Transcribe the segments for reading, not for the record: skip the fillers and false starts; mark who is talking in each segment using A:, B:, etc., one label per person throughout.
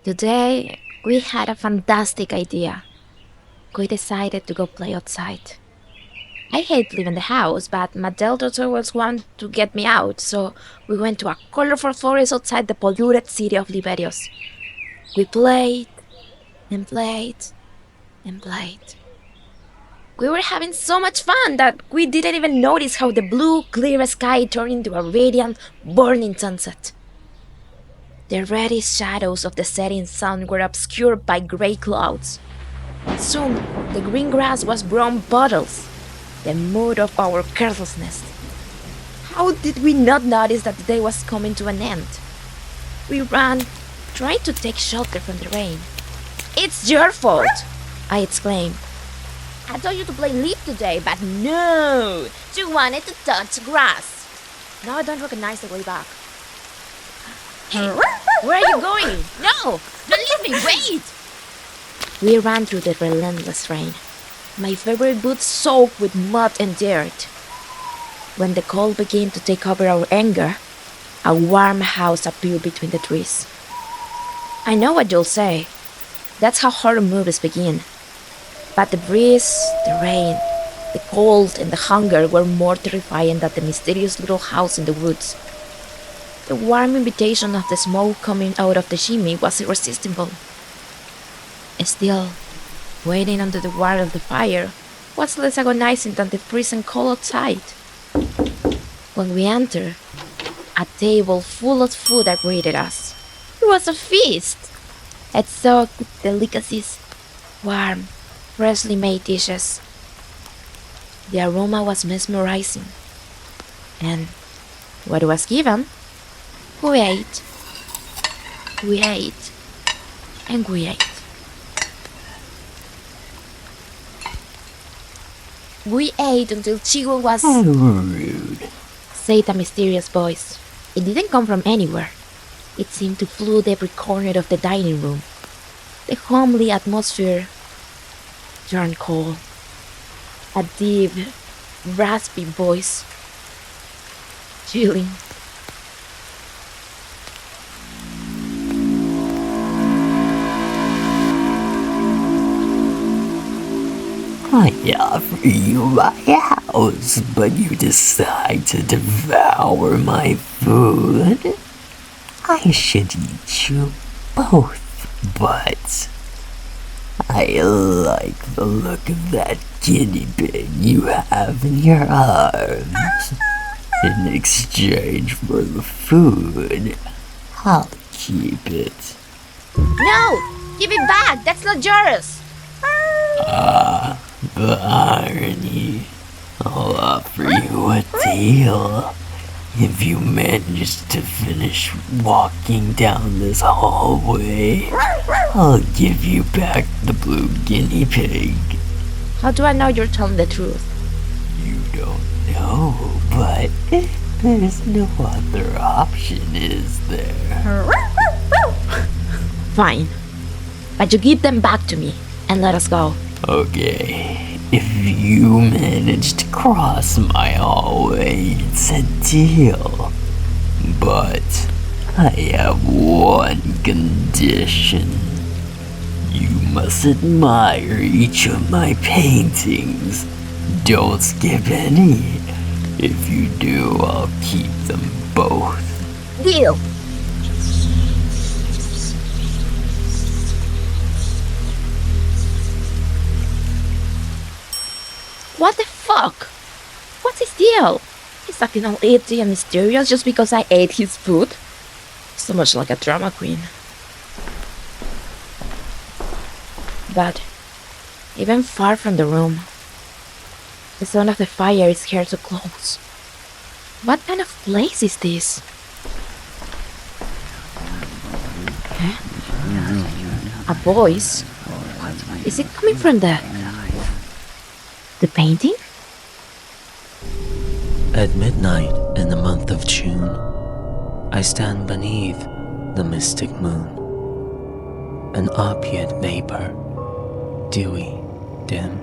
A: Today, we had a fantastic idea. We decided to go play outside. I hate leaving the house, but Matilda always wanted to get me out, so we went to a colorful forest outside the polluted city of Liberius. We played and played and played. We were having so much fun that we didn't even notice how the blue, clear sky turned into a radiant, burning sunset. The reddish shadows of the setting sun were obscured by gray clouds. Soon, the green grass was brown puddles, the mood of our carelessness. How did we not notice that the day was coming to an end? We ran, trying to take shelter from the rain. "It's your fault!" I exclaimed. "I told you to play leap today, but no! You wanted to touch grass." Now I don't recognize the way back. "Hey, where are you going? No! Don't leave me! Wait!" We ran through the relentless rain, my favorite boots soaked with mud and dirt. When the cold began to take over our anger, a warm house appeared between the trees. I know what you'll say. That's how horror movies begin. But the breeze, the rain, the cold, and the hunger were more terrifying than the mysterious little house in the woods. The warm invitation of the smoke coming out of the chimney was irresistible. Still, waiting under the warmth of the fire was less agonizing than the freezing cold outside. When we entered, a table full of food awaited us. It was a feast. It soaked with delicacies, warm, freshly made dishes. The aroma was mesmerizing. And what was given, we ate. We ate. And we ate. We ate until Chigo was...
B: Rude.
A: said a mysterious voice. It didn't come from anywhere. It seemed to flood every corner of the dining room. The homely atmosphere turned cold. A deep, raspy voice. Chilling.
B: I offer you my house, but you decide to devour my food. I should eat you both, but I like the look of that guinea pig you have in your arms. In exchange for the food, I'll keep it.
A: No! Give it back! That's not yours!
B: The irony. I'll offer you a deal. If you manage to finish walking down this hallway, I'll give you back the blue guinea pig.
A: How do I know you're telling the truth?
B: You don't know, but there's no other option, is there?
A: Fine. But you give them back to me and let us go.
B: Okay, if you manage to cross my hallway, it's a deal. But I have one condition. You must admire each of my paintings. Don't skip any. If you do, I'll keep them both.
A: Deal! What the fuck? What's his deal? He's acting all itchy and mysterious just because I ate his food? So much like a drama queen. But, even far from the room, the sound of the fire is here so close. What kind of place is this? Huh? A voice? Is it coming from the painting?
C: At midnight in the month of June, I stand beneath the mystic moon. An opiate vapor, dewy, dim,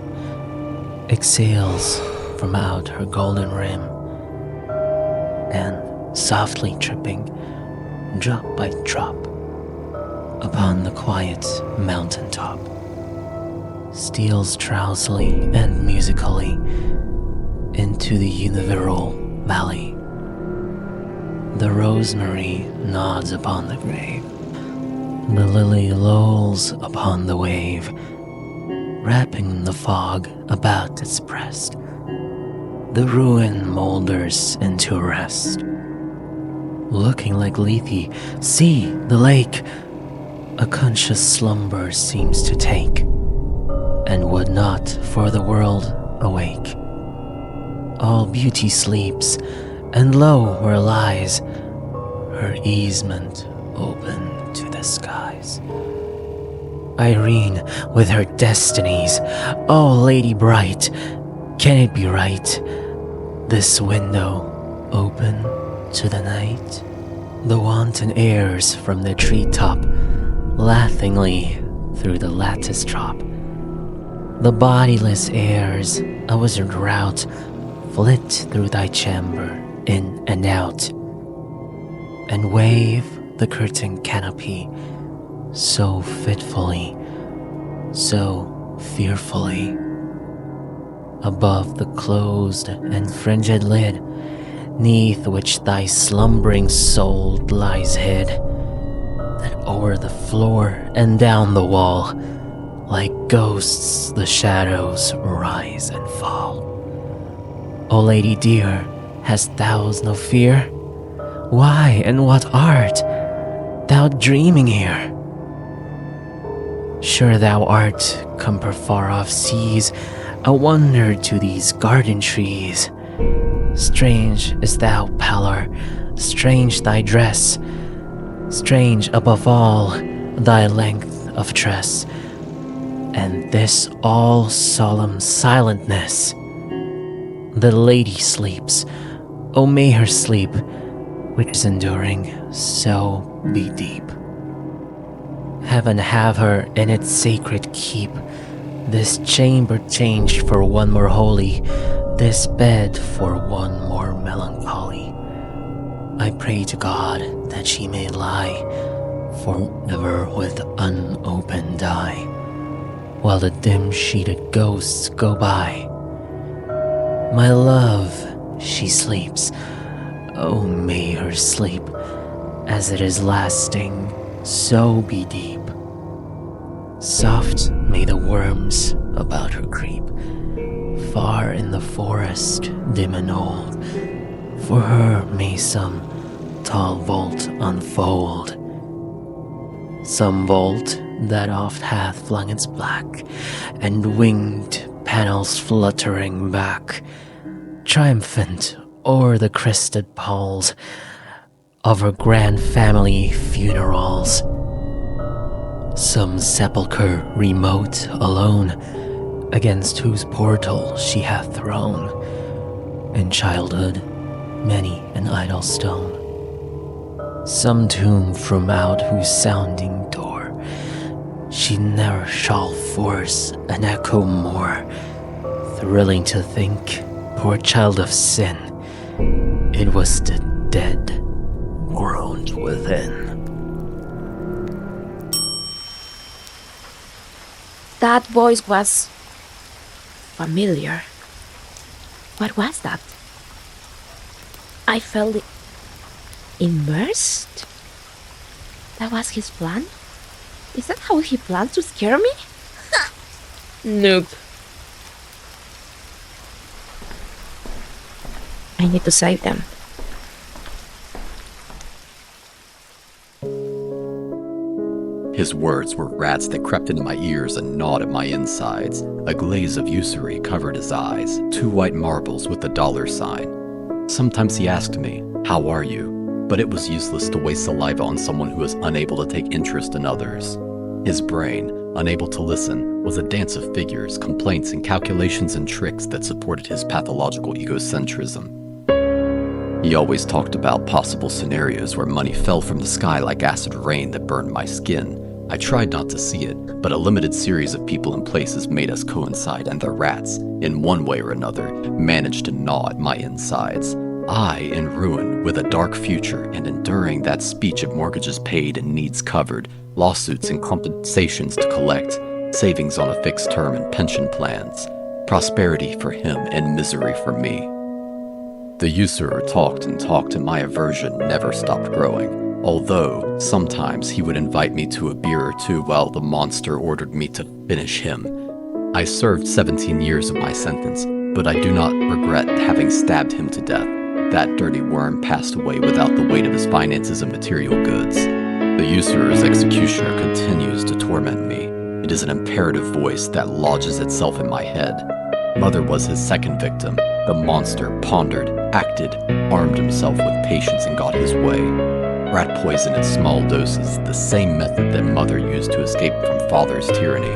C: exhales from out her golden rim, and softly dripping, drop by drop, upon the quiet mountain top, steals drowsily and musically into the universal valley. The rosemary nods upon the grave, the lily lolls upon the wave, wrapping the fog about its breast. The ruin moulders into rest, looking like Lethe. See the lake, a conscious slumber seems to take, and would not for the world awake. All beauty sleeps, and lo, where lies her easement open to the skies. Irene with her destinies, oh lady bright, can it be right? This window open to the night? The wanton airs from the treetop, laughingly through the lattice drop. The bodiless airs, a wizard rout, flit through thy chamber, in and out, and wave the curtain canopy so fitfully, so fearfully. Above the closed and fringed lid, neath which thy slumbering soul lies hid, that o'er the floor and down the wall, like ghosts the shadows rise and fall. O lady dear, hast thou no fear? Why and what art thou dreaming here? Sure thou art come per far-off seas, a wonder to these garden trees. Strange is thou pallor, strange thy dress, strange above all thy length of tress, and this all solemn silentness. The lady sleeps, O may her sleep, which is enduring, so be deep. Heaven have her in its sacred keep, this chamber changed for one more holy, this bed for one more melancholy. I pray to God that she may lie forever with unopened eye, while the dim-sheeted ghosts go by. My love, she sleeps, oh may her sleep, as it is lasting, so be deep. Soft may the worms about her creep, far in the forest dim and old. For her may some tall vault unfold, some vault that oft hath flung its black and winged panels fluttering back, triumphant o'er the crested palls of her grand family funerals. Some sepulchre remote, alone, against whose portal she hath thrown, in childhood, many an idle stone. Some tomb from out whose sounding door she ne'er shall force an echo more, thrilling to think, poor child of sin, it was the dead groaned within.
A: That voice was familiar. What was that? I felt immersed? That was his plan? Is that how he plans to scare me? Nope. I need to save them.
D: His words were rats that crept into my ears and gnawed at my insides. A glaze of usury covered his eyes, 2 white marbles with a dollar sign. Sometimes he asked me, "How are you?" But it was useless to waste saliva on someone who was unable to take interest in others. His brain, unable to listen, was a dance of figures, complaints, and calculations and tricks that supported his pathological egocentrism. He always talked about possible scenarios where money fell from the sky like acid rain that burned my skin. I tried not to see it, but a limited series of people and places made us coincide, and the rats, in one way or another, managed to gnaw at my insides. I, in ruin, with a dark future and enduring that speech of mortgages paid and needs covered, lawsuits and compensations to collect, savings on a fixed term and pension plans, prosperity for him and misery for me. The usurer talked and my aversion never stopped growing, although sometimes he would invite me to a beer or two while the monster ordered me to finish him. I served 17 years of my sentence, but I do not regret having stabbed him to death. That dirty worm passed away without the weight of his finances and material goods. The usurer's executioner continues to torment me. It is an imperative voice that lodges itself in my head. Mother was his second victim. The monster pondered, acted, armed himself with patience and got his way. Rat poison in small doses, the same method that Mother used to escape from Father's tyranny.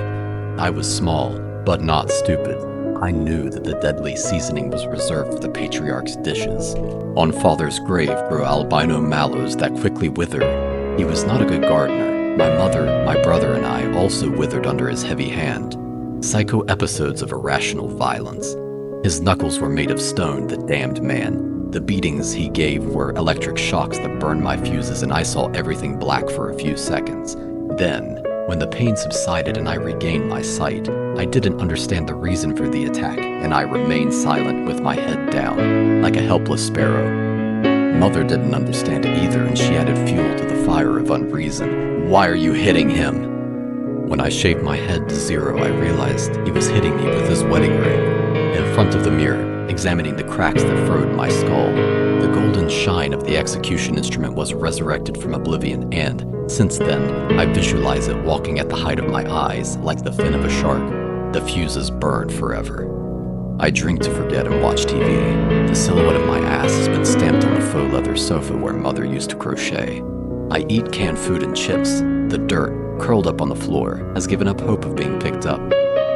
D: I was small, but not stupid. I knew that the deadly seasoning was reserved for the patriarch's dishes. On Father's grave grew albino mallows that quickly withered. He was not a good gardener. My mother, my brother, and I also withered under his heavy hand. Psycho episodes of irrational violence. His knuckles were made of stone, the damned man. The beatings he gave were electric shocks that burned my fuses, and I saw everything black for a few seconds. Then, when the pain subsided and I regained my sight, I didn't understand the reason for the attack, and I remained silent with my head down, like a helpless sparrow. Mother didn't understand it either, and she added fuel to the fire of unreason. Why are you hitting him? When I shaved my head to zero, I realized he was hitting me with his wedding ring. In front of the mirror, examining the cracks that furrowed my skull, the golden shine of the execution instrument was resurrected from oblivion, and, since then, I visualize it walking at the height of my eyes, like the fin of a shark. The fuses burned forever. I drink to forget and watch TV. The silhouette of my ass has been stamped on the faux leather sofa where Mother used to crochet. I eat canned food and chips. The dirt, curled up on the floor, has given up hope of being picked up.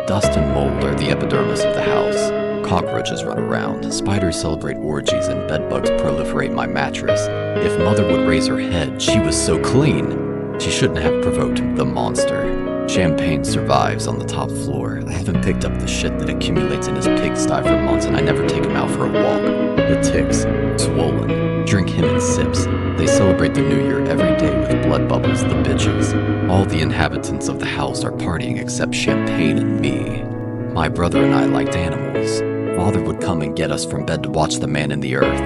D: Dust and mold are the epidermis of the house. Cockroaches run around, spiders celebrate orgies, and bedbugs proliferate my mattress. If Mother would raise her head, she was so clean. She shouldn't have provoked the monster. Champagne survives on the top floor. I haven't picked up the shit that accumulates in his pigsty for months, and I never take him out for a walk. The ticks, swollen, drink him in sips. They celebrate the new year every day with blood bubbles, the bitches. All the inhabitants of the house are partying except Champagne and me. My brother and I liked animals. Father would come and get us from bed to watch The Man in the Earth.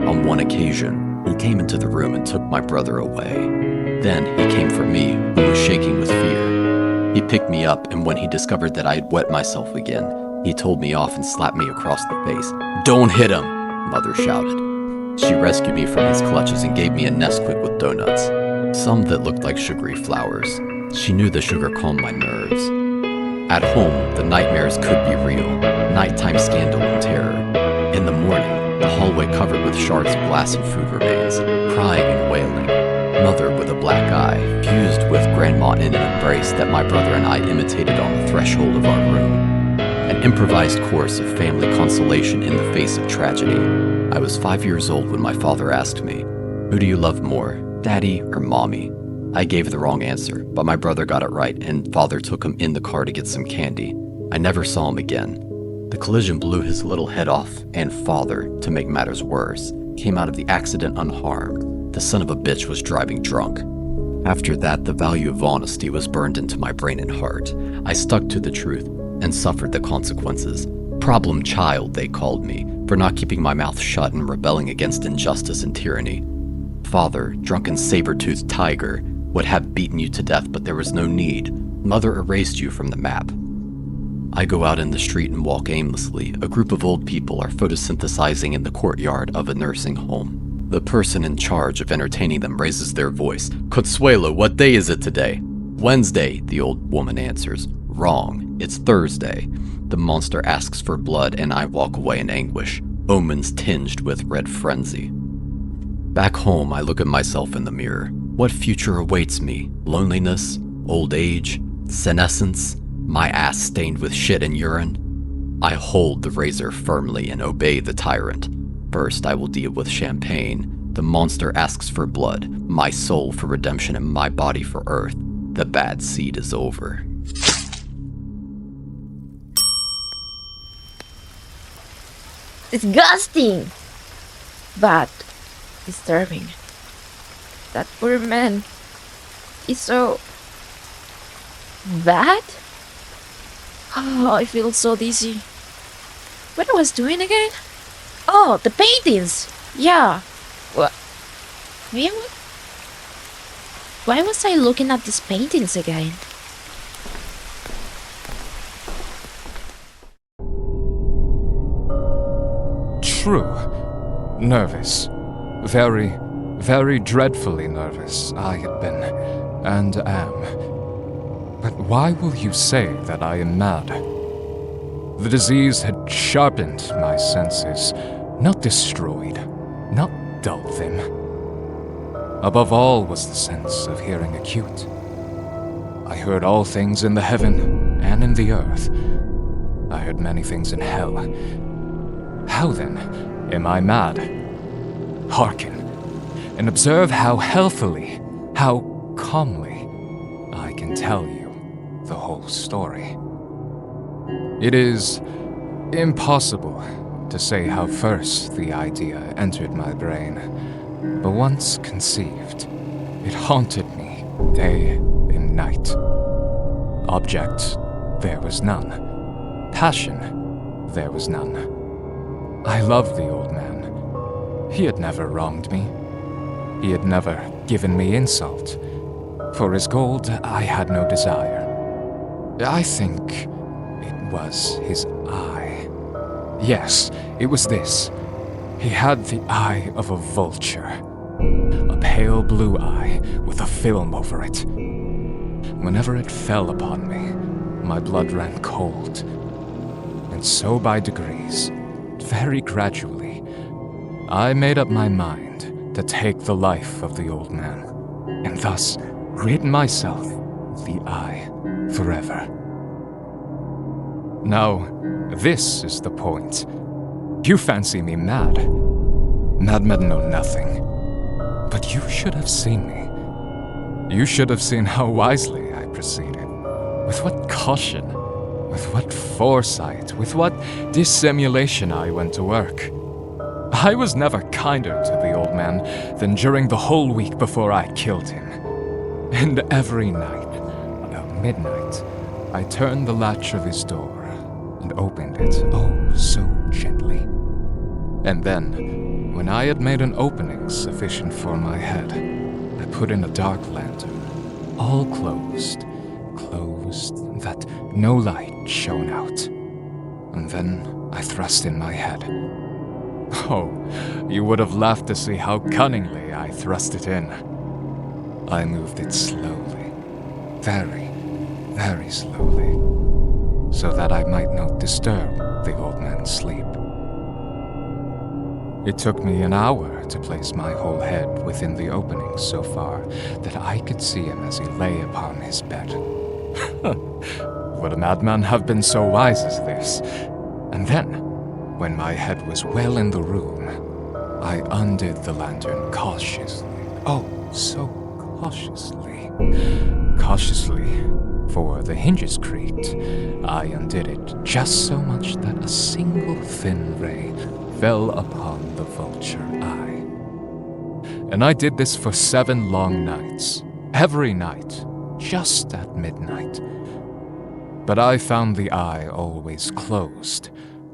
D: On one occasion, he came into the room and took my brother away. Then he came for me, who was shaking with fear. He picked me up, and when he discovered that I had wet myself again, he told me off and slapped me across the face. "Don't hit him!" Mother shouted. She rescued me from his clutches and gave me a Nesquik with donuts, some that looked like sugary flowers. She knew the sugar calmed my nerves. At home, the nightmares could be real. Nighttime scandal and terror. In the morning, the hallway covered with shards of glass and food remains, crying and wailing. Mother with a black eye, fused with Grandma in an embrace that my brother and I imitated on the threshold of our room. An improvised course of family consolation in the face of tragedy. I was 5 years old when my father asked me, "Who do you love more, Daddy or Mommy?" I gave the wrong answer, but my brother got it right, and Father took him in the car to get some candy. I never saw him again. The collision blew his little head off, and Father, to make matters worse, came out of the accident unharmed. The son of a bitch was driving drunk. After that, the value of honesty was burned into my brain and heart. I stuck to the truth and suffered the consequences. Problem child, they called me, for not keeping my mouth shut and rebelling against injustice and tyranny. Father, drunken saber-toothed tiger, would have beaten you to death, but there was no need. Mother erased you from the map. I go out in the street and walk aimlessly. A group of old people are photosynthesizing in the courtyard of a nursing home. The person in charge of entertaining them raises their voice. "Consuelo, what day is it today?" "Wednesday," the old woman answers. "Wrong. It's Thursday." The monster asks for blood, and I walk away in anguish, omens tinged with red frenzy. Back home, I look at myself in the mirror. What future awaits me? Loneliness? Old age? Senescence? My ass stained with shit and urine? I hold the razor firmly and obey the tyrant. First, I will deal with Champagne. The monster asks for blood, my soul for redemption and my body for earth. The bad seed is over.
A: Disgusting! but disturbing. That poor man is so bad. Oh, I feel so dizzy. What I was doing again? Oh, the paintings! Yeah. What? Why, why was I looking at these paintings again?
E: True. Nervous. Very, very dreadfully nervous I had been, and am. But why will you say that I am mad? The disease had sharpened my senses, not destroyed, not dulled them. Above all was the sense of hearing acute. I heard all things in the heaven and in the earth. I heard many things in hell. How then am I mad? Hearken, and observe how healthily, how calmly I can tell you the whole story. It is impossible to say how first the idea entered my brain, but once conceived, it haunted me day and night. Object, there was none. Passion, there was none. I loved the old man. He had never wronged me. He had never given me insult. For his gold, I had no desire. I think it was his eye. Yes, it was this. He had the eye of a vulture. A pale blue eye with a film over it. Whenever it fell upon me, my blood ran cold. And so by degrees, very gradually, I made up my mind to take the life of the old man, and thus rid myself of the eye forever. Now, this is the point. You fancy me mad. Madmen know nothing. But you should have seen me. You should have seen how wisely I proceeded. With what caution, with what foresight, with what dissimulation I went to work. I was never kinder to the old man than during the whole week before I killed him. And every night, about midnight, I turned the latch of his door and opened it, oh, so gently. And then, when I had made an opening sufficient for my head, I put in a dark lantern, all closed, that no light shone out. And then I thrust in my head. Oh, you would have laughed to see how cunningly I thrust it in. I moved it slowly, very, very slowly, so that I might not disturb the old man's sleep. It took me an hour to place my whole head within the opening so far that I could see him as he lay upon his bed. Would a madman have been so wise as this? And then, when my head was well in the room, I undid the lantern cautiously. Oh, so cautiously. Cautiously, for the hinges creaked. I undid it just so much that a single thin ray fell upon the vulture eye. And I did this for 7 long nights, every night, just at midnight. But I found the eye always closed,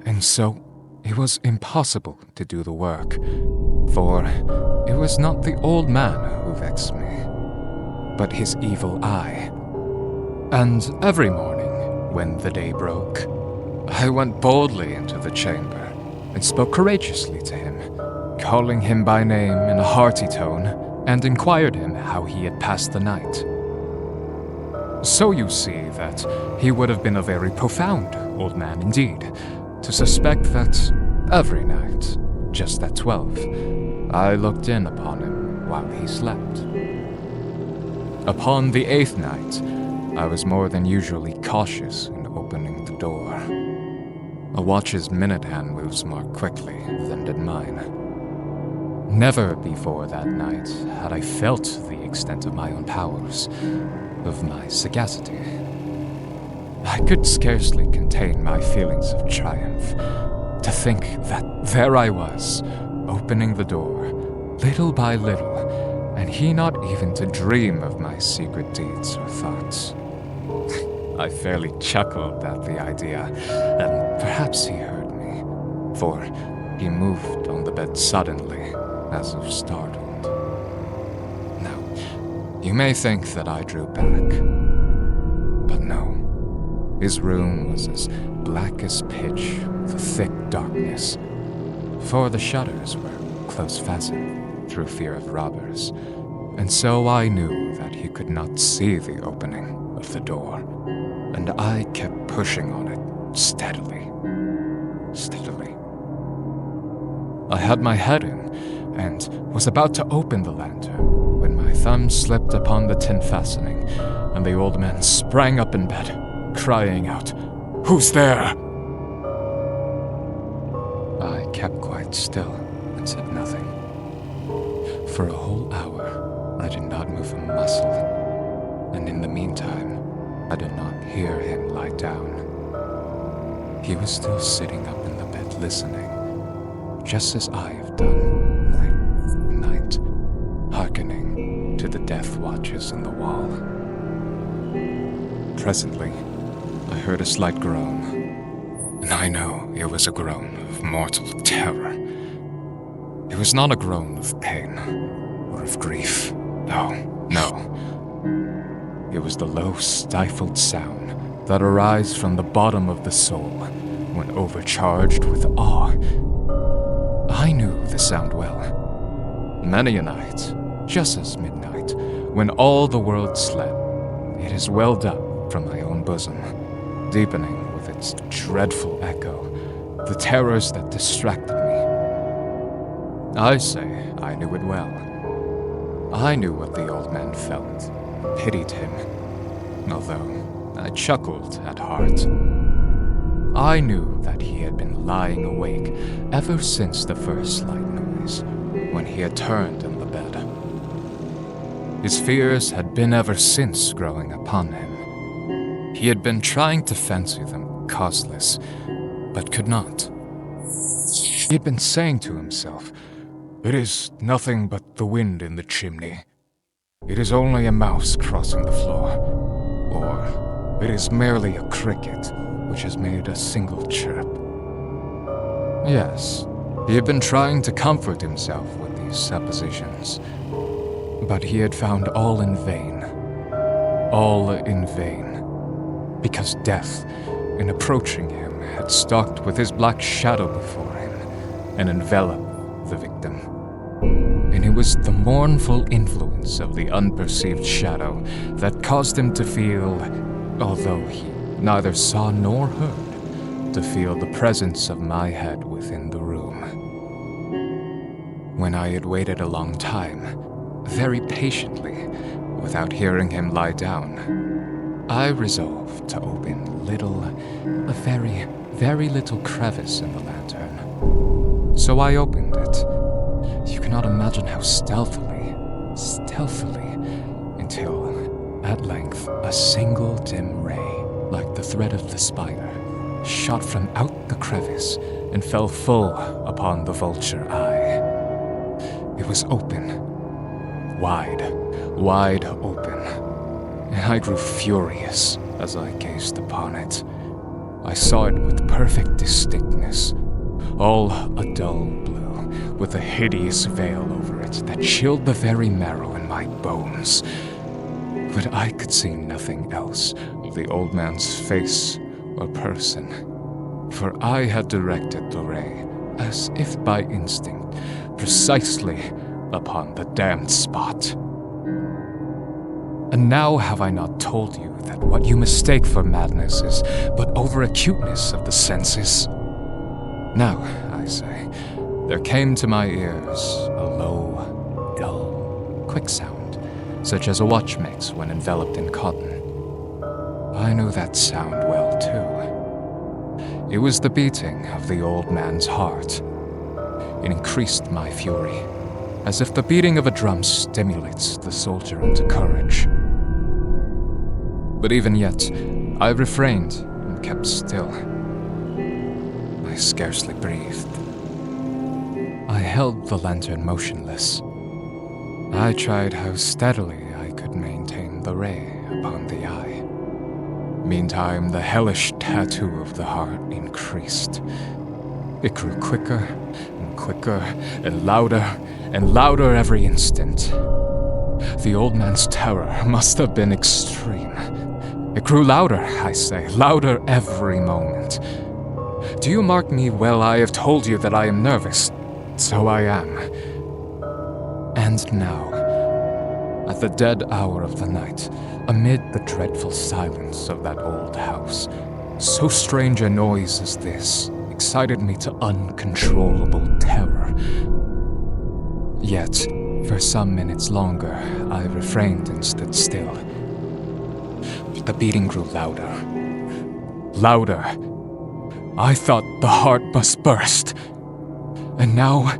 E: and so it was impossible to do the work, for it was not the old man who vexed me, but his evil eye. And every morning, when the day broke, I went boldly into the chamber and spoke courageously to him, calling him by name in a hearty tone, and inquired him how he had passed the night. So you see that he would have been a very profound old man indeed, to suspect that every night, just at 12, I looked in upon him while he slept. Upon the 8th night, I was more than usually cautious in opening the door. A watch's minute hand moves more quickly than did mine. Never before that night had I felt the extent of my own powers, of my sagacity. I could scarcely contain my feelings of triumph, to think that there I was, opening the door, little by little, and he not even to dream of my secret deeds or thoughts. I fairly chuckled at the idea, and perhaps he heard me, for he moved on the bed suddenly, as if startled. Now, you may think that I drew back, but no. His room was as black as pitch, with thick darkness, for the shutters were close fastened through fear of robbers, and so I knew that he could not see the opening of the door, and I kept pushing on it steadily. I had my head in, and was about to open the lantern, when my thumb slipped upon the tin fastening, and the old man sprang up in bed, crying out, "Who's there?" I kept quite still and said nothing. For a whole hour, I did not move a muscle, and in the meantime, I did not hear him lie down. He was still sitting up in the bed listening, just as I have done night after night, hearkening to the death watches in the wall. Presently, I heard a slight groan, and I know it was a groan of mortal terror. It was not a groan of pain or of grief. No. It was the low, stifled sound that arises from the bottom of the soul when overcharged with awe. I knew the sound well. Many a night, just as midnight, when all the world slept, it has welled up from my own bosom, deepening with its dreadful echo the terrors that distracted me. I say I knew it well. I knew what the old man felt, pitied him, although I chuckled at heart. I knew that he had been lying awake ever since the first slight noise, when he had turned in the bed. His fears had been ever since growing upon him. He had been trying to fancy them causeless, but could not. He had been saying to himself, "It is nothing but the wind in the chimney. It is only a mouse crossing the floor. Or it is merely a cricket which has made a single chirp." Yes, he had been trying to comfort himself with these suppositions, but he had found all in vain. All in vain, because death, in approaching him, had stalked with his black shadow before him and enveloped the victim. And it was the mournful influence of the unperceived shadow that caused him to feel, although he neither saw nor heard, to feel the presence of my head within the room. When I had waited a long time, very patiently, without hearing him lie down, I resolved to open a very, very little crevice in the lantern. So I opened it. You cannot imagine how stealthily, until, at length, a single dim ray, like the thread of the spider, shot from out the crevice and fell full upon the vulture eye. It was open, wide open, and I grew furious as I gazed upon it. I saw it with perfect distinctness, all a dull blue, with a hideous veil over it that chilled the very marrow in my bones. But I could see nothing else of the old man's face or person, for I had directed the ray, as if by instinct, precisely upon the damned spot. And now have I not told you that what you mistake for madness is but over-acuteness of the senses? Now, I say, there came to my ears a low, dull, quick sound, such as a watch makes when enveloped in cotton. I knew that sound well, too. It was the beating of the old man's heart. It increased my fury, as if the beating of a drum stimulates the soldier into courage. But even yet, I refrained and kept still. I scarcely breathed. I held the lantern motionless. I tried how steadily I could maintain the ray upon the eye. Meantime, the hellish tattoo of the heart increased. It grew quicker and quicker and louder every instant. The old man's terror must have been extreme. It grew louder, I say, louder every moment. Do you mark me well? I have told you that I am nervous. So I am. And now, at the dead hour of the night, amid the dreadful silence of that old house, so strange a noise as this excited me to uncontrollable terror. Yet, for some minutes longer, I refrained and stood still. The beating grew louder. Louder. I thought the heart must burst. And now,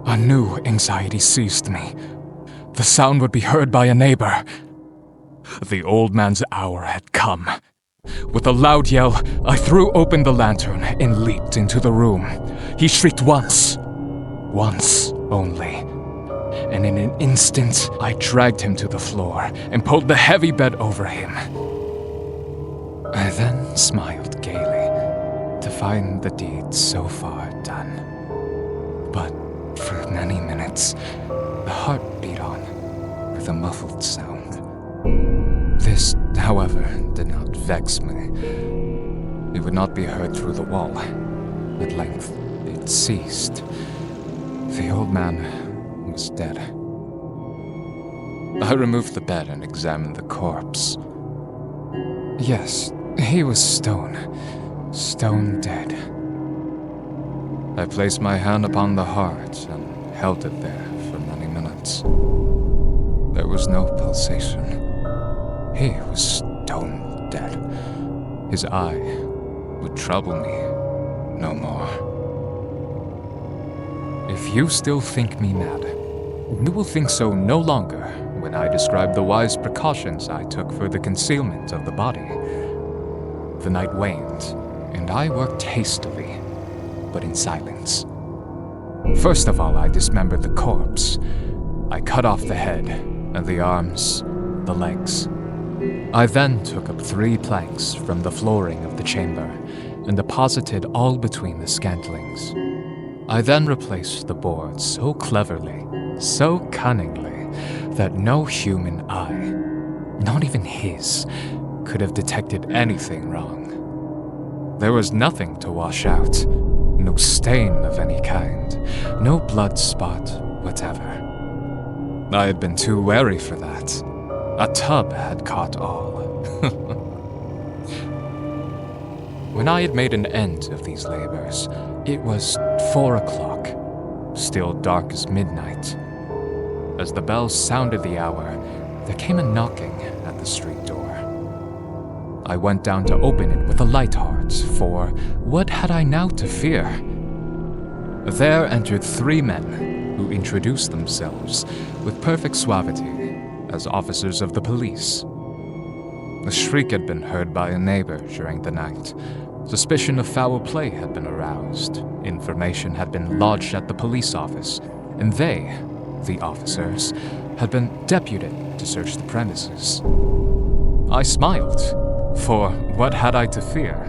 E: a new anxiety seized me. The sound would be heard by a neighbor. The old man's hour had come. With a loud yell, I threw open the lantern and leaped into the room. He shrieked once only, and in an instant I dragged him to the floor and pulled the heavy bed over him. I then smiled gaily to find the deed so far done. But for many minutes, the heart beat on with a muffled sound. This, however, did not vex me. It would not be heard through the wall. At length, it ceased. The old man was dead. I removed the bed and examined the corpse. Yes, he was stone dead. I placed my hand upon the heart and held it there for many minutes. There was no pulsation. He was stone dead. His eye would trouble me no more. If you still think me mad, you will think so no longer when I describe the wise precautions I took for the concealment of the body. The night waned, and I worked hastily, but in silence. First of all, I dismembered the corpse. I cut off the head, and the arms, the legs. I then took up 3 planks from the flooring of the chamber and deposited all between the scantlings. I then replaced the boards so cleverly, so cunningly, that no human eye, not even his, could have detected anything wrong. There was nothing to wash out, no stain of any kind, no blood spot whatever. I had been too wary for that. A tub had caught all. When I had made an end of these labors, it was 4 o'clock, still dark as midnight. As the bells sounded the hour, there came a knocking at the street door. I went down to open it with a light heart, for what had I now to fear? There entered 3 men who introduced themselves with perfect suavity as officers of the police. The shriek had been heard by a neighbor during the night. Suspicion of foul play had been aroused. Information had been lodged at the police office, and they, the officers, had been deputed to search the premises. I smiled, for what had I to fear?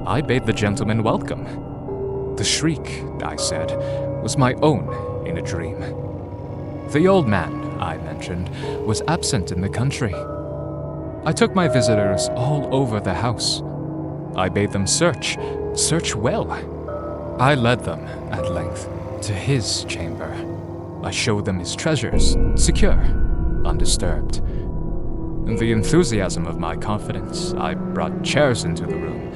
E: I bade the gentleman welcome. The shriek, I said, was my own in a dream. The old man, I mentioned, was absent in the country. I took my visitors all over the house. I bade them search well. I led them, at length, to his chamber. I showed them his treasures, secure, undisturbed. In the enthusiasm of my confidence, I brought chairs into the room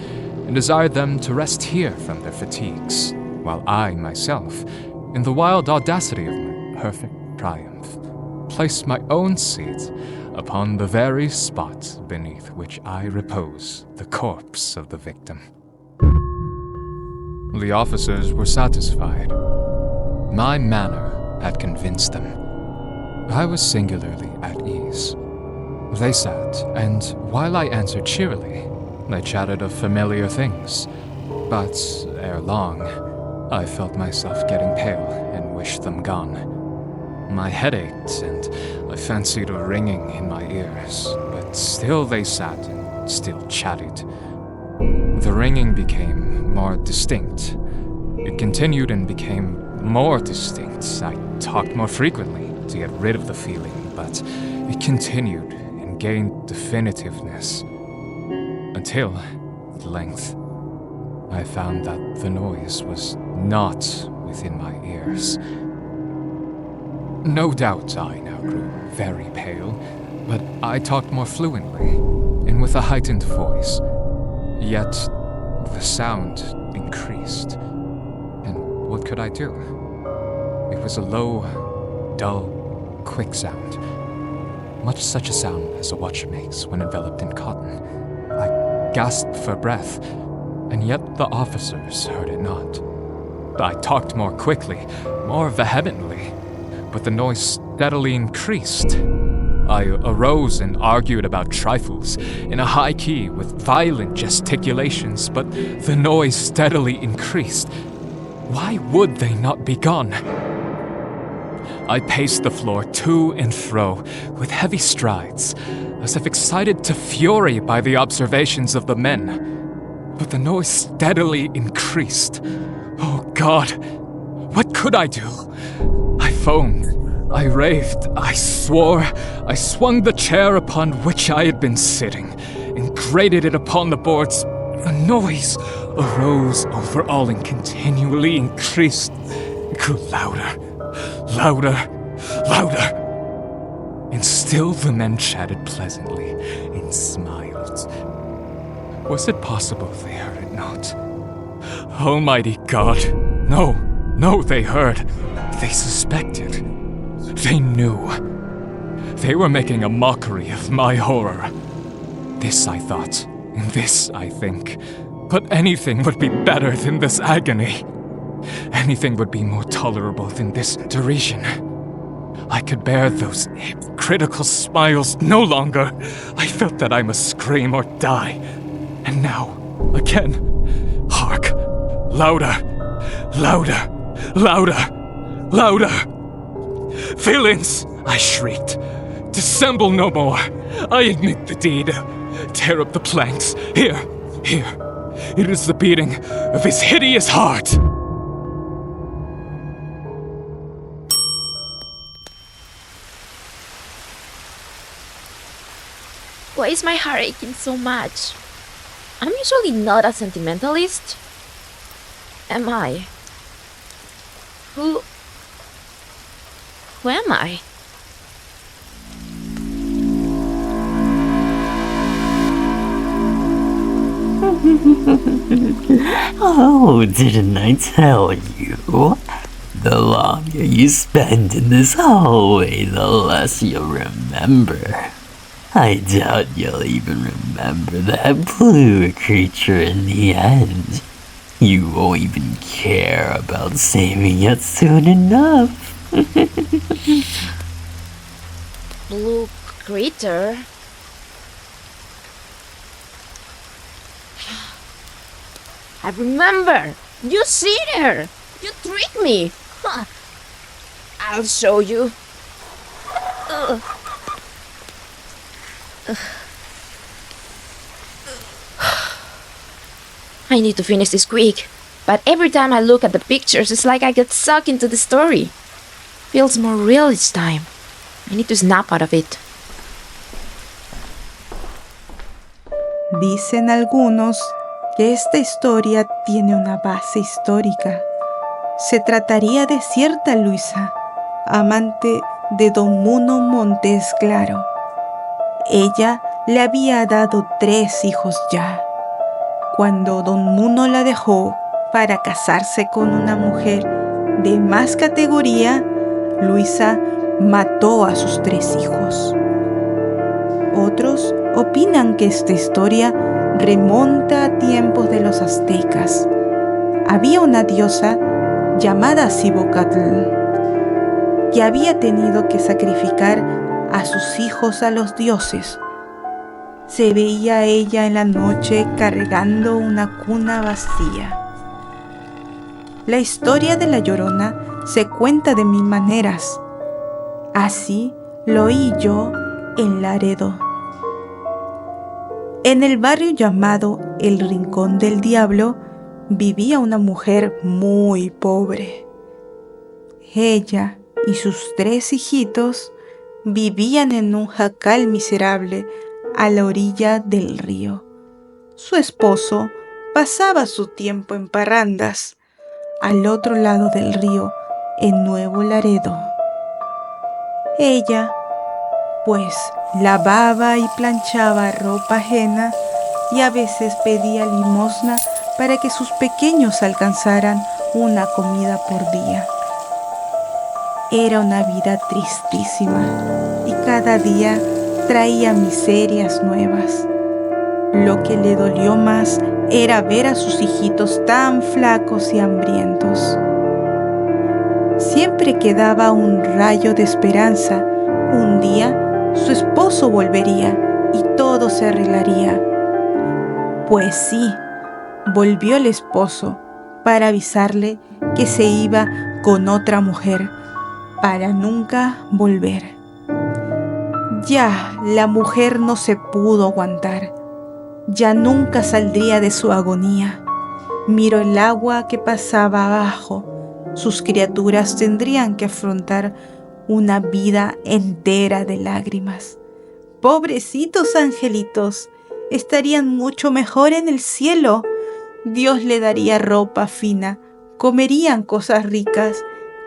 E: and desired them to rest here from their fatigues, while I, myself, in the wild audacity of my perfect triumph, placed my own seat upon the very spot beneath which I repose the corpse of the victim. The officers were satisfied. My manner had convinced them. I was singularly at ease. They sat, and while I answered cheerily, they chatted of familiar things. But ere long, I felt myself getting pale and wished them gone. My head ached, and I fancied a ringing in my ears, but still they sat and still chatted. The ringing became more distinct. It continued and became more distinct. I talked more frequently to get rid of the feeling, but it continued and gained definitiveness. Until, at length, I found that the noise was not within my ears. No doubt I now grew very pale, but I talked more fluently and with a heightened voice. Yet the sound increased. And what could I do? It was a low, dull, quick sound. Much such a sound as a watch makes when enveloped in cotton. I gasped for breath, and yet the officers heard it not. I talked more quickly, more vehemently, but the noise steadily increased. I arose and argued about trifles in a high key with violent gesticulations, but the noise steadily increased. Why would they not be gone? I paced the floor to and fro with heavy strides, as if excited to fury by the observations of the men. But the noise steadily increased. Oh God, what could I do? I foamed, I raved, I swore, I swung the chair upon which I had been sitting, and grated it upon the boards. The noise arose over all and continually increased. It grew louder, louder, louder. And still the men chatted pleasantly and smiled. Was it possible they heard it not? Almighty God, no, they heard. They suspected. They knew. They were making a mockery of my horror. This I thought, and this I think. But anything would be better than this agony. Anything would be more tolerable than this derision. I could bear those hypocritical smiles no longer. I felt that I must scream or die. And now, again, hark! Louder! Louder! Louder! Louder! Villains! I shrieked. Dissemble no more. I admit the deed. Tear up the planks. Here. It is the beating of his hideous heart.
A: Why is my heart aching so much? I'm usually not a sentimentalist. Am I? Who am I?
B: Oh, didn't I tell you? The longer you spend in this hallway, the less you'll remember. I doubt you'll even remember that blue creature in the end. You won't even care about saving it soon enough.
A: Blue creature? I remember! You see her! You tricked me! Huh. I'll show you. Ugh. I need to finish this quick, but every time I look at the pictures, it's like I get sucked into the story. Feels more real each time. I need to snap out of it.
F: Dicen algunos que esta historia tiene una base histórica. Se trataría de cierta Luisa, amante de don Muno Montes Claro. Ella le había dado 3 hijos ya. Cuando don Muno la dejó para casarse con una mujer de más categoría, Luisa mató a sus 3 hijos. Otros opinan que esta historia remonta a tiempos de los aztecas. Había una diosa llamada Cibocatl que había tenido que sacrificar a sus hijos a los dioses. Se veía a ella en la noche cargando una cuna vacía. La historia de La Llorona se cuenta de 1000 maneras. Así lo oí yo en Laredo. En el barrio llamado El Rincón del Diablo vivía una mujer muy pobre. Ella y sus 3 hijitos vivían en un jacal miserable a la orilla del río. Su esposo pasaba su tiempo en parrandas al otro lado del río, en Nuevo Laredo. Ella, pues, lavaba y planchaba ropa ajena y a veces pedía limosna para que sus pequeños alcanzaran una comida por día. Era una vida tristísima y cada día traía miserias nuevas. Lo que le dolió más era ver a sus hijitos tan flacos y hambrientos. Siempre quedaba un rayo de esperanza. Un día su esposo volvería y todo se arreglaría. Pues sí, volvió el esposo para avisarle que se iba con otra mujer, para nunca volver. Ya la mujer no se pudo aguantar. Ya nunca saldría de su agonía. Miró el agua que pasaba abajo. Sus criaturas tendrían que afrontar una vida entera de lágrimas. Pobrecitos angelitos, estarían mucho mejor en el cielo. Dios le daría ropa fina, comerían cosas ricas,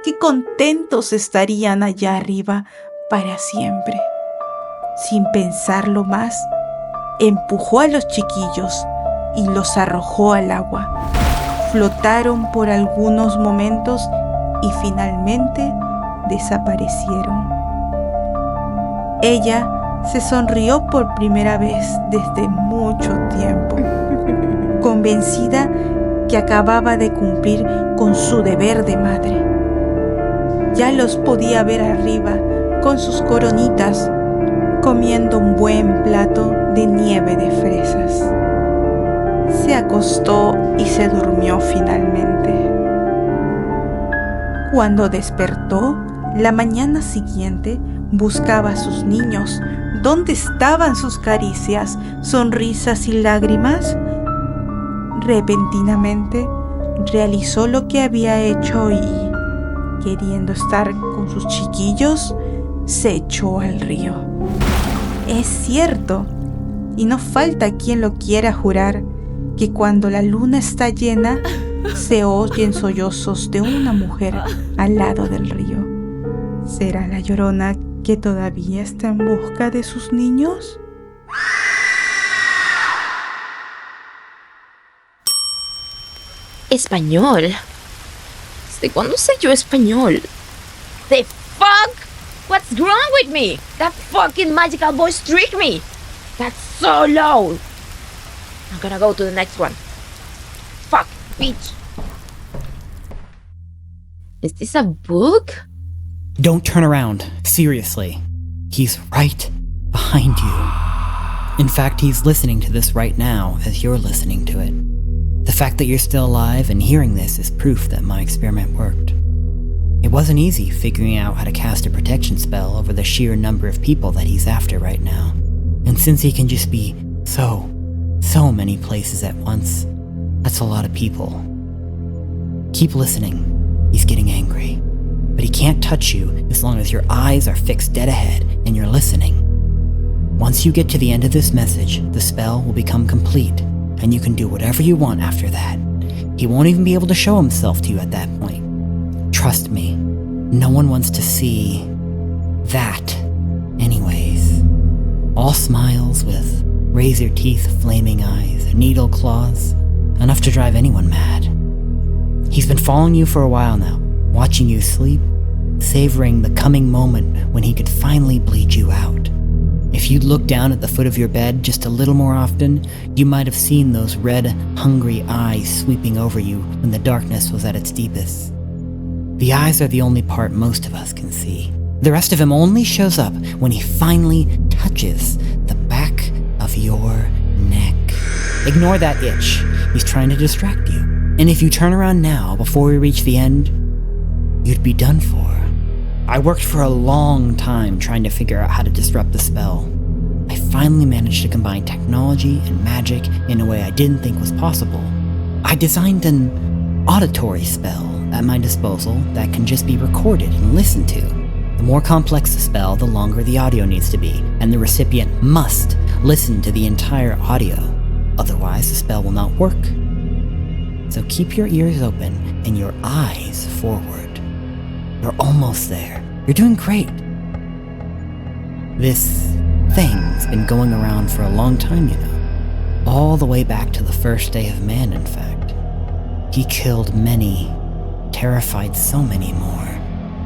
F: qué contentos estarían allá arriba para siempre. Sin pensarlo más, empujó a los chiquillos y los arrojó al agua. Flotaron por algunos momentos y finalmente desaparecieron. Ella se sonrió por primera vez desde mucho tiempo, convencida que acababa de cumplir con su deber de madre. Ya los podía ver arriba con sus coronitas, comiendo un buen plato de nieve de fresas. Se acostó y se durmió finalmente. Cuando despertó, la mañana siguiente buscaba a sus niños. ¿Dónde estaban sus caricias, sonrisas y lágrimas? Repentinamente realizó lo que había hecho y, queriendo estar con sus chiquillos, se echó al río. Es cierto, y no falta quien lo quiera jurar, que cuando la luna está llena, se oyen sollozos de una mujer al lado del río. ¿Será la Llorona que todavía está en busca de sus niños?
A: Español. ¿Desde cuándo sé yo español? The fuck? What's wrong with me? That fucking magical voice tricked me. That's so loud. I'm gonna go to the next one. Fuck, bitch. Is this a book?
G: Don't turn around. Seriously. He's right behind you. In fact, he's listening to this right now as you're listening to it. The fact that you're still alive and hearing this is proof that my experiment worked. It wasn't easy figuring out how to cast a protection spell over the sheer number of people that he's after right now. And since he can just be so many places at once, that's a lot of people. Keep listening. He's getting angry. But he can't touch you as long as your eyes are fixed dead ahead and you're listening. Once you get to the end of this message, the spell will become complete, and you can do whatever you want after that. He won't even be able to show himself to you at that point. Trust me, no one wants to see that anyways. All smiles with razor teeth, flaming eyes, needle claws, enough to drive anyone mad. He's been following you for a while now, watching you sleep, savoring the coming moment when he could finally bleed you out. If you'd looked down at the foot of your bed just a little more often, you might have seen those red, hungry eyes sweeping over you when the darkness was at its deepest. The eyes are the only part most of us can see. The rest of him only shows up when he finally touches the back of your neck. Ignore that itch. He's trying to distract you. And if you turn around now before we reach the end, you'd be done for. I worked for a long time trying to figure out how to disrupt the spell. I finally managed to combine technology and magic in a way I didn't think was possible. I designed an auditory spell at my disposal that can just be recorded and listened to. The more complex the spell, the longer the audio needs to be, and the recipient must listen to the entire audio. Otherwise, the spell will not work. So keep your ears open and your eyes forward. You're almost there. You're doing great. This thing's been going around for a long time, you know. All the way back to the first day of man, in fact. He killed many, terrified so many more,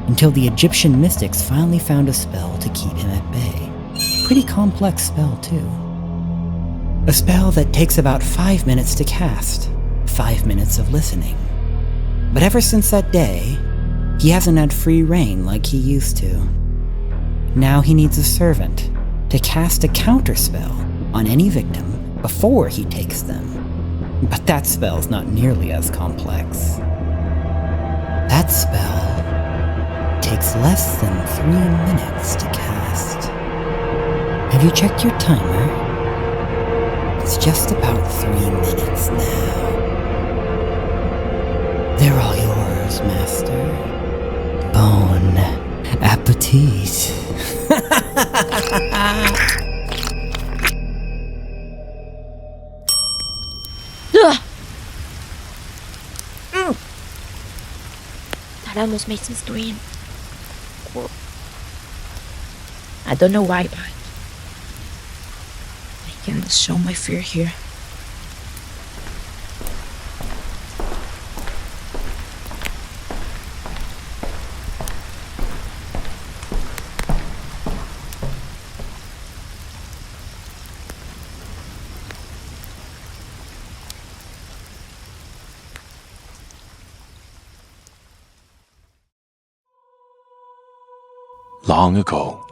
G: until the Egyptian mystics finally found a spell to keep him at bay. Pretty complex spell, too. A spell that takes about 5 minutes to cast, 5 minutes of listening. But ever since that day, he hasn't had free reign like he used to. Now he needs a servant to cast a counterspell on any victim before he takes them. But that spell's not nearly as complex. That spell takes less than 3 minutes to cast. Have you checked your timer? It's just about 3 minutes now. They're all yours, Master. Bon appetit.
A: That almost makes me scream. I don't know why, but I can show my fear here.
H: Long ago,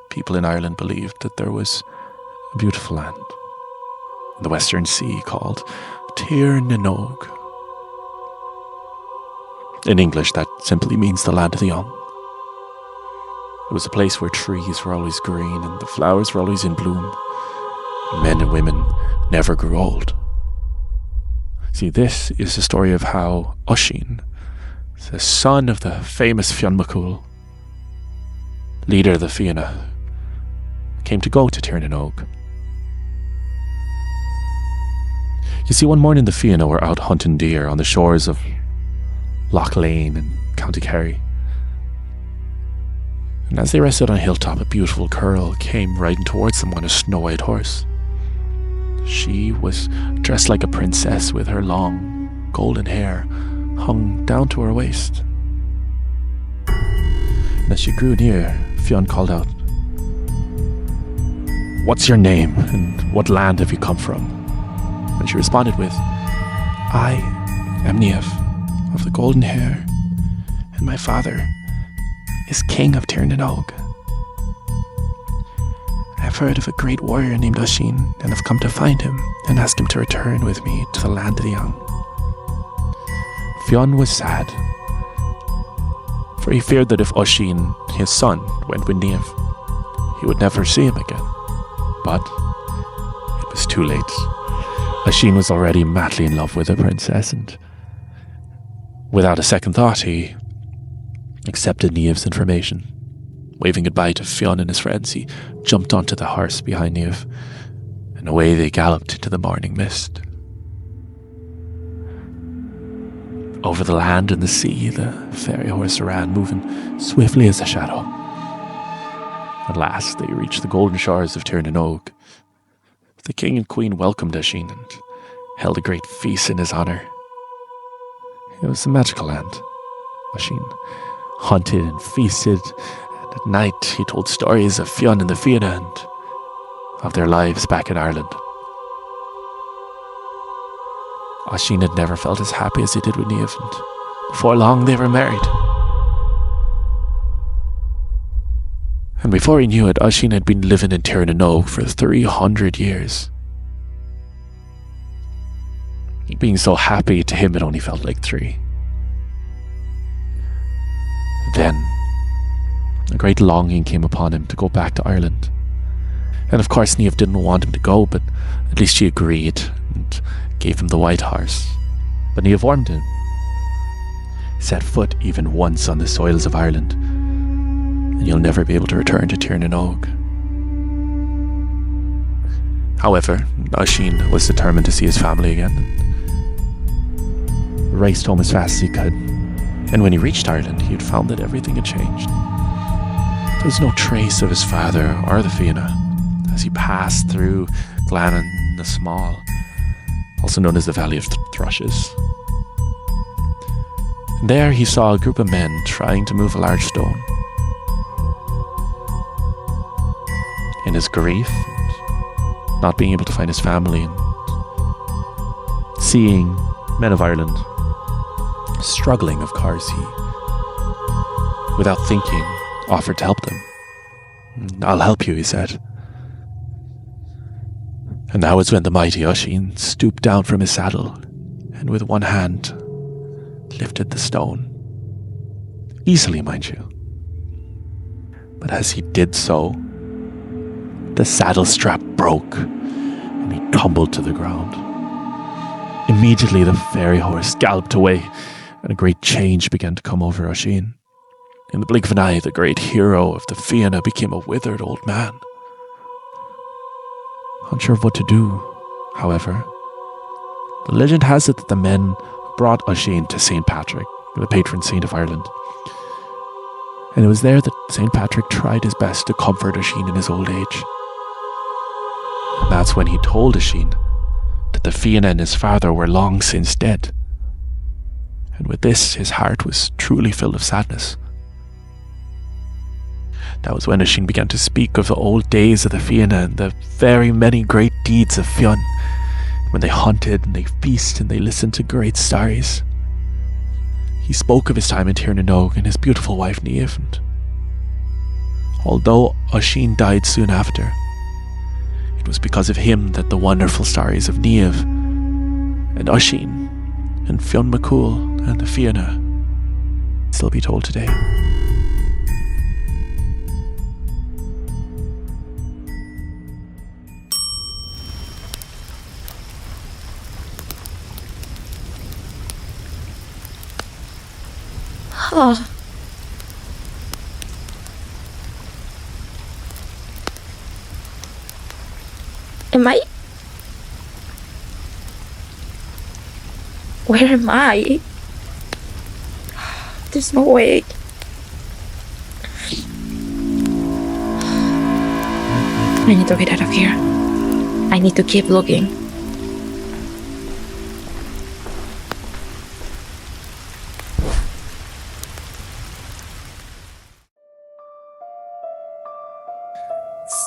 H: people in Ireland believed that there was a beautiful land in the Western Sea called Tir na Nog. In English, that simply means the land of the young. It was a place where trees were always green and the flowers were always in bloom. Men and women never grew old. See, this is the story of how Oisín, the son of the famous Fionn McCool, leader of the Fianna, came to go to Tir na Nog. You see, one morning the Fianna were out hunting deer on the shores of Loch Lane in County Kerry. And as they rested on a hilltop, a beautiful girl came riding towards them on a snow-white horse. She was dressed like a princess with her long golden hair hung down to her waist. And as she grew near, Fionn called out, "What's your name and what land have you come from?" And she responded with, "I am Niamh of the golden hair, and my father is king of Tir na Nog. I've heard of a great warrior named Oisín and have come to find him and ask him to return with me to the land of the young." Fionn was sad, for he feared that if Oisín, his son, went with Niamh, he would never see him again. But it was too late. Oisín was already madly in love with the princess, and without a second thought, he accepted Niamh's information. Waving goodbye to Fionn and his friends, he jumped onto the horse behind Niamh, and away they galloped into the morning mist. Over the land and the sea, the fairy horse ran, moving swiftly as a shadow. At last, they reached the golden shores of Tir na Nog. The king and queen welcomed Oisín and held a great feast in his honour. It was a magical land. Oisín hunted and feasted, and at night he told stories of Fionn and the Fianna and of their lives back in Ireland. Oisín had never felt as happy as he did with Niamh, and before long they were married. And before he knew it, Oisín had been living in Tir na Nog for 300 years. being so happy, to him it only felt like 3. Then, a great longing came upon him to go back to Ireland. And of course Niamh didn't want him to go, but at least she agreed and gave him the white horse. But Niamh warned him, set foot even once on the soils of Ireland, and you'll never be able to return to Tir na Nog. However, Oisín was determined to see his family again, and raced home as fast as he could. And when he reached Ireland, he had found that everything had changed. There was no trace of his father or the Fianna as he passed through Glannan na Small, also known as the Valley of Thrushes. And there he saw a group of men trying to move a large stone. In his grief, not being able to find his family, and seeing men of Ireland struggling, of course, he, without thinking, offered to help them. "I'll help you," he said. And that was when the mighty Oisín stooped down from his saddle and with one hand lifted the stone. Easily, mind you. But as he did so, the saddle strap broke and he tumbled to the ground. Immediately the fairy horse galloped away and a great change began to come over Oisín. In the blink of an eye, the great hero of the Fianna became a withered old man. Unsure of what to do, however, the legend has it that the men brought Oisín to St. Patrick, the patron saint of Ireland. And it was there that St. Patrick tried his best to comfort Oisín in his old age. And that's when he told Oisín that the Fianna and his father were long since dead. And with this, his heart was truly filled of sadness. That was when Oisín began to speak of the old days of the Fianna and the very many great deeds of Fionn, when they hunted and they feasted and they listened to great stories. He spoke of his time in Tir na Nog and his beautiful wife Niamh, and although Oisín died soon after, it was because of him that the wonderful stories of Niamh and Oisín and Fionn McCool and the Fianna still be told today.
A: Oh. Am I? Where am I? There's no way. I need to get out of here. I need to keep looking.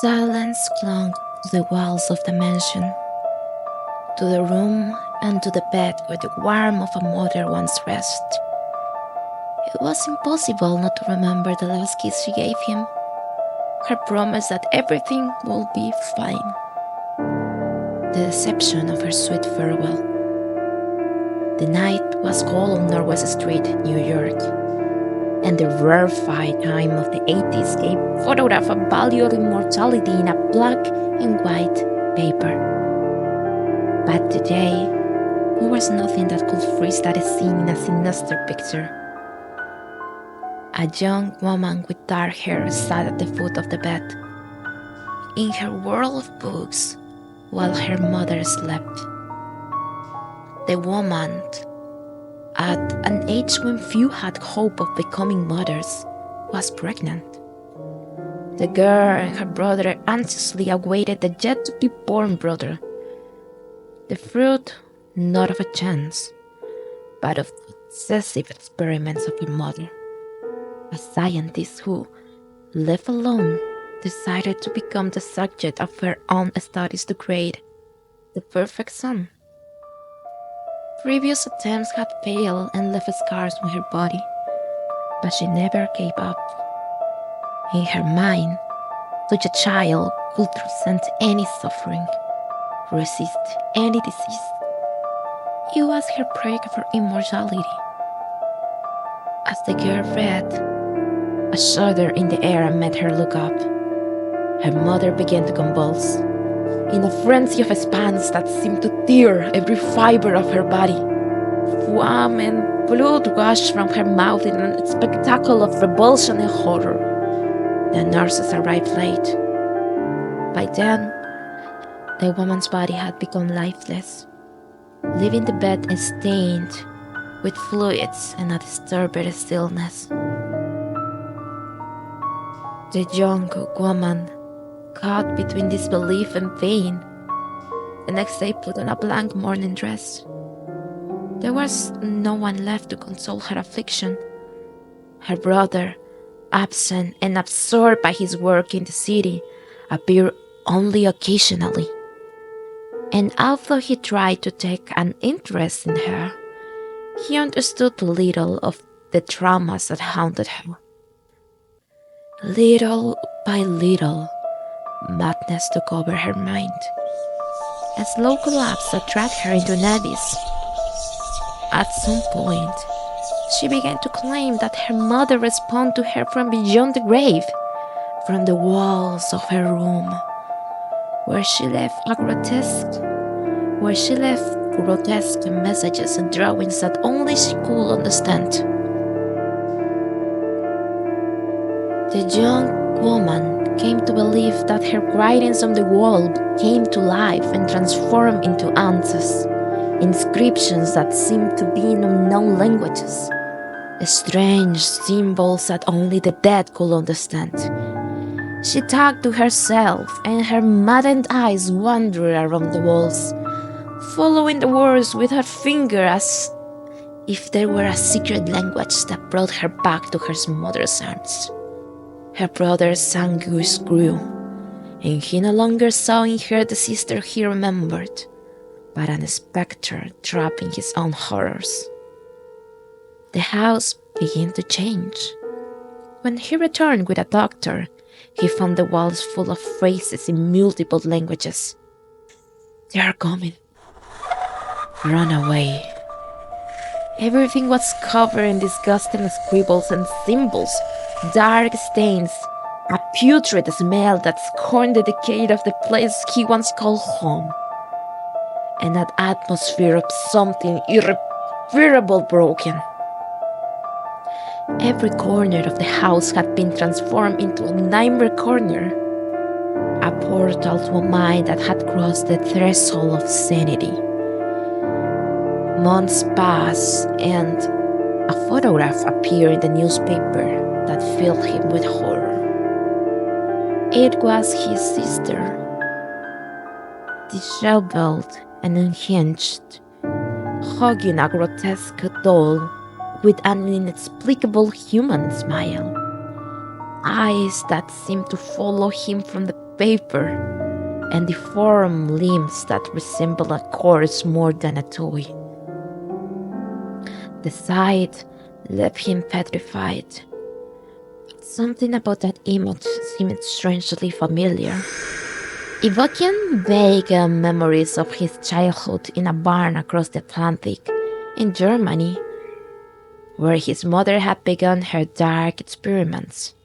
A: Silence clung to the walls of the mansion, to the room and to the bed where the warmth of a mother once rested. It was impossible not to remember the last kiss she gave him, her promise that everything will be fine, the deception of her sweet farewell. The night was cold on Northwest Street, New York, and the rarefied time of the 80s gave photograph of valued immortality in a black and white paper. But today, there was nothing that could freeze that scene in a sinister picture. A young woman with dark hair sat at the foot of the bed, in her world of books, while her mother slept. The woman, at an age when few had hope of becoming mothers, was pregnant. The girl and her brother anxiously awaited the yet-to-be-born brother, the fruit not of a chance, but of the obsessive experiments of her mother, a scientist who, left alone, decided to become the subject of her own studies to create the perfect son. Previous attempts had failed and left scars on her body, but she never gave up. In her mind, such a child could transcend any suffering, resist any disease, It was her prayer for immortality. As the girl read, a shudder in the air made her look up. Her mother began to convulse, in a frenzy of spasms that seemed to tear every fiber of her body. Foam and blood rushed from her mouth in a spectacle of revulsion and horror. The nurses arrived late. By then, the woman's body had become lifeless, leaving the bed stained with fluids and a disturbed stillness. The young woman, caught between disbelief and pain, the next day put on a blank mourning dress. There was no one left to console her affliction. Her brother, absent and absorbed by his work in the city, appeared only occasionally. And although he tried to take an interest in her, he understood little of the traumas that haunted her. Little by little, madness took over her mind. A slow collapse that dragged her into an abyss. At some point, she began to claim that her mother responded to her from beyond the grave, from the walls of her room, where she left grotesque messages and drawings that only she could understand. The young woman came to believe that her writings on the wall came to life and transformed into answers, inscriptions that seemed to be in unknown languages, strange symbols that only the dead could understand. She talked to herself, and her maddened eyes wandered around the walls, following the words with her finger as if there were a secret language that brought her back to her mother's arms. Her brother's anguish grew, and he no longer saw in her the sister he remembered, but an spectre trapped in his own horrors. The house began to change. When he returned with a doctor, he found the walls full of phrases in multiple languages. "They are coming. Run away." Everything was covered in disgusting scribbles and symbols, dark stains, a putrid smell that scorned the decay of the place he once called home, and an atmosphere of something irreparable broken. Every corner of the house had been transformed into a nightmare corner, a portal to a mind that had crossed the threshold of sanity. Months passed, and a photograph appeared in the newspaper that filled him with horror. It was his sister, disheveled and unhinged, hugging a grotesque doll with an inexplicable human smile, eyes that seemed to follow him from the paper, and deformed limbs that resembled a corpse more than a toy. The sight left him petrified. Something about that image seemed strangely familiar, evoking vague memories of his childhood in a barn across the Atlantic, in Germany, where his mother had begun her dark experiments.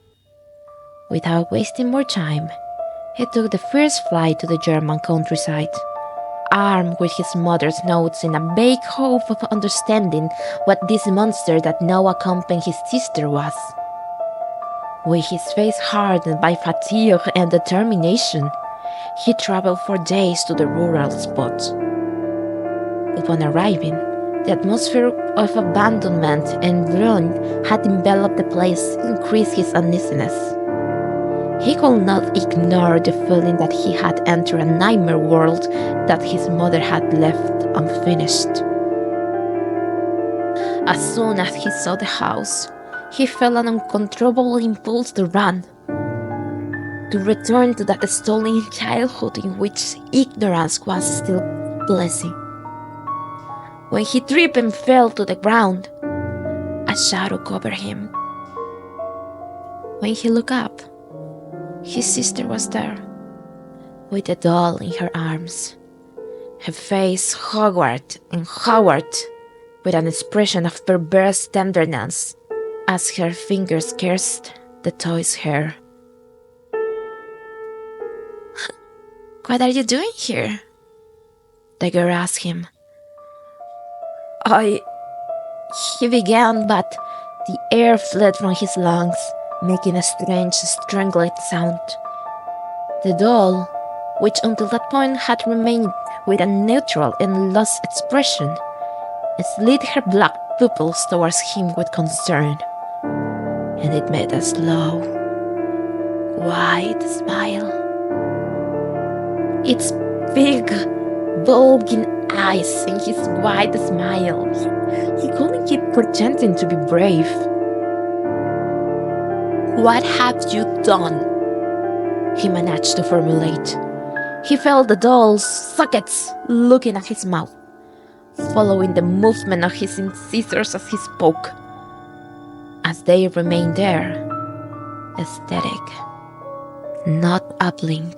A: Without wasting more time, he took the first flight to the German countryside, armed with his mother's notes in a vague hope of understanding what this monster that now accompanied his sister was. With his face hardened by fatigue and determination, he traveled for days to the rural spot. Upon arriving, the atmosphere of abandonment and ruin had enveloped the place, increased his uneasiness. He could not ignore the feeling that he had entered a nightmare world that his mother had left unfinished. As soon as he saw the house, he felt an uncontrollable impulse to run, to return to that stolen childhood in which ignorance was still blessing. When he tripped and fell to the ground, a shadow covered him. When he looked up, his sister was there, with the doll in her arms. Her face hard and hard, with an expression of perverse tenderness as her fingers caressed the toy's hair. "What are you doing here?" the girl asked him. He began, but the air fled from his lungs, making a strange, strangling sound. The doll, which until that point had remained with a neutral and lost expression, slid her black pupils towards him with concern, and it made a slow, wide smile. Its big, bulging eyes and his wide smile. He couldn't keep pretending to be brave. "What have you done?" he managed to formulate. He felt the doll's sockets looking at his mouth, following the movement of his incisors as he spoke. As they remained there, aesthetic, not a blink,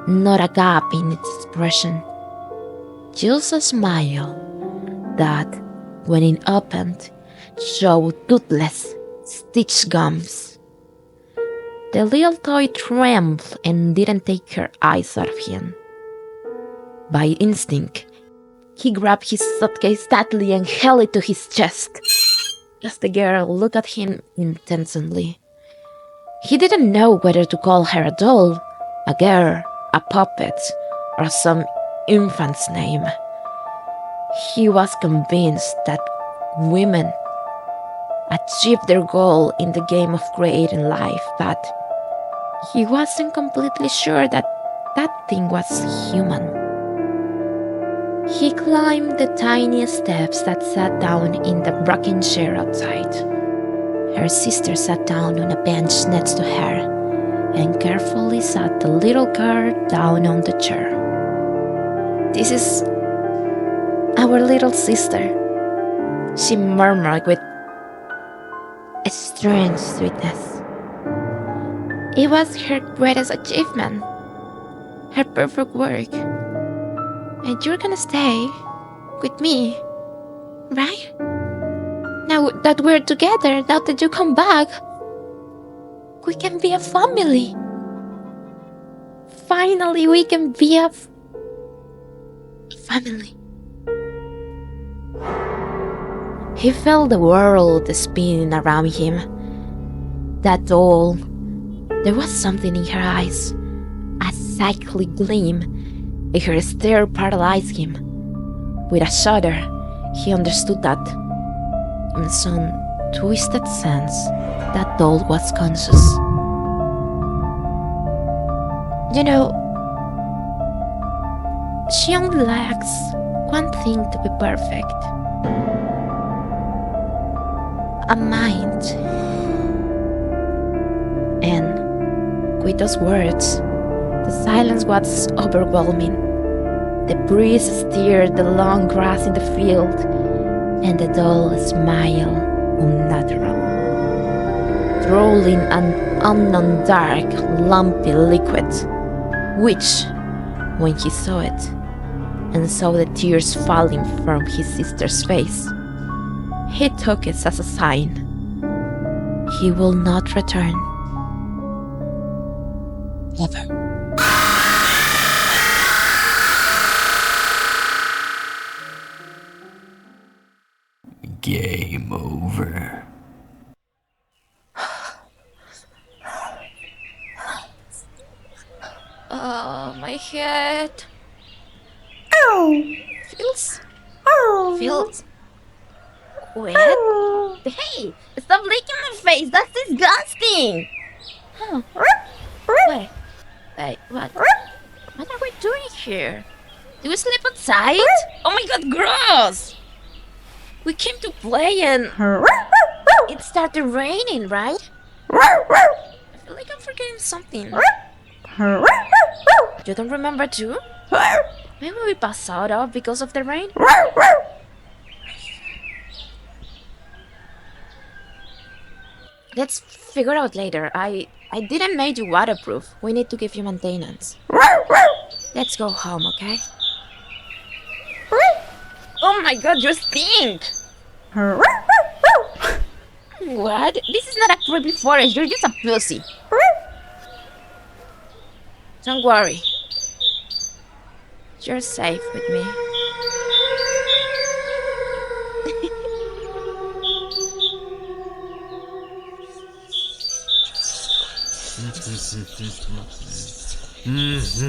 A: not a gap in its expression, just a smile that, when it opened, showed toothless, stitched gums. The little toy trembled and didn't take her eyes out of him. By instinct, he grabbed his suitcase tightly and held it to his chest, as the girl looked at him intensely. He didn't know whether to call her a doll, a girl, a puppet, or some infant's name. He was convinced that women achieve their goal in the game of creating life, but he wasn't completely sure that that thing was human. He climbed the tiny steps that sat down in the rocking chair outside. Her sister sat down on a bench next to her and carefully sat the little girl down on the chair. "This is our little sister," she murmured with a strange sweetness. It was her greatest achievement, her perfect work. "And you're gonna stay with me, right? Now that we're together, now that you come back, we can be a family. Finally, we can be a family." He felt the world spinning around him. That doll, there was something in her eyes, a sickly gleam, and her stare paralyzed him. With a shudder, he understood that, in some twisted sense, that doll was conscious. You know, she only lacks one thing to be perfect: a mind. And with those words, the silence was overwhelming. The breeze stirred the long grass in the field, and the doll smiled unnatural, rolling an unknown dark, lumpy liquid, which, when he saw it, and saw the tears falling from his sister's face, he took it as a sign. He will not return. Ever.
B: Game over.
A: Oh, my head. Feels wet. Hey, stop licking my face. That's disgusting. Huh. Wait, what? What are we doing here? Do we sleep outside? Oh my god, gross! We came to play and it started raining, right? I feel like I'm forgetting something. You don't remember too? Maybe we passed out because of the rain? Let's figure out later. I didn't make you waterproof. We need to give you maintenance. Let's go home, okay? Oh my god, you stink! What? This is not a creepy forest, you're just a pussy. Don't worry. You're safe with me.
I: This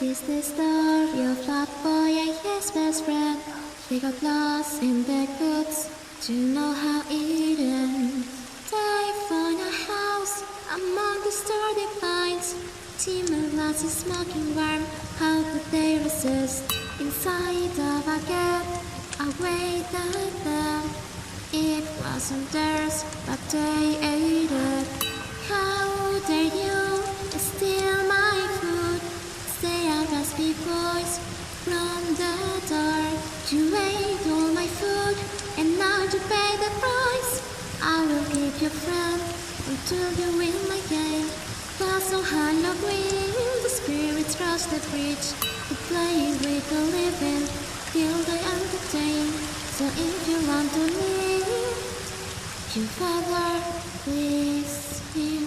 I: is the story of a boy and his best friend. They got lost in the woods to know how it ends. They found a house among the sturdy pines. Timber glass is smoking warm. How could they resist? Inside of a gap, awaited them. It wasn't theirs, but they ate it. How dare you steal my food? Say a raspy voice from the dark. You ate all my food, and now you pay the price. I will keep your friend until you win my game. Cause on Halloween, the spirits cross the bridge to play with the living till they entertain. So if you want to live, you father, please him.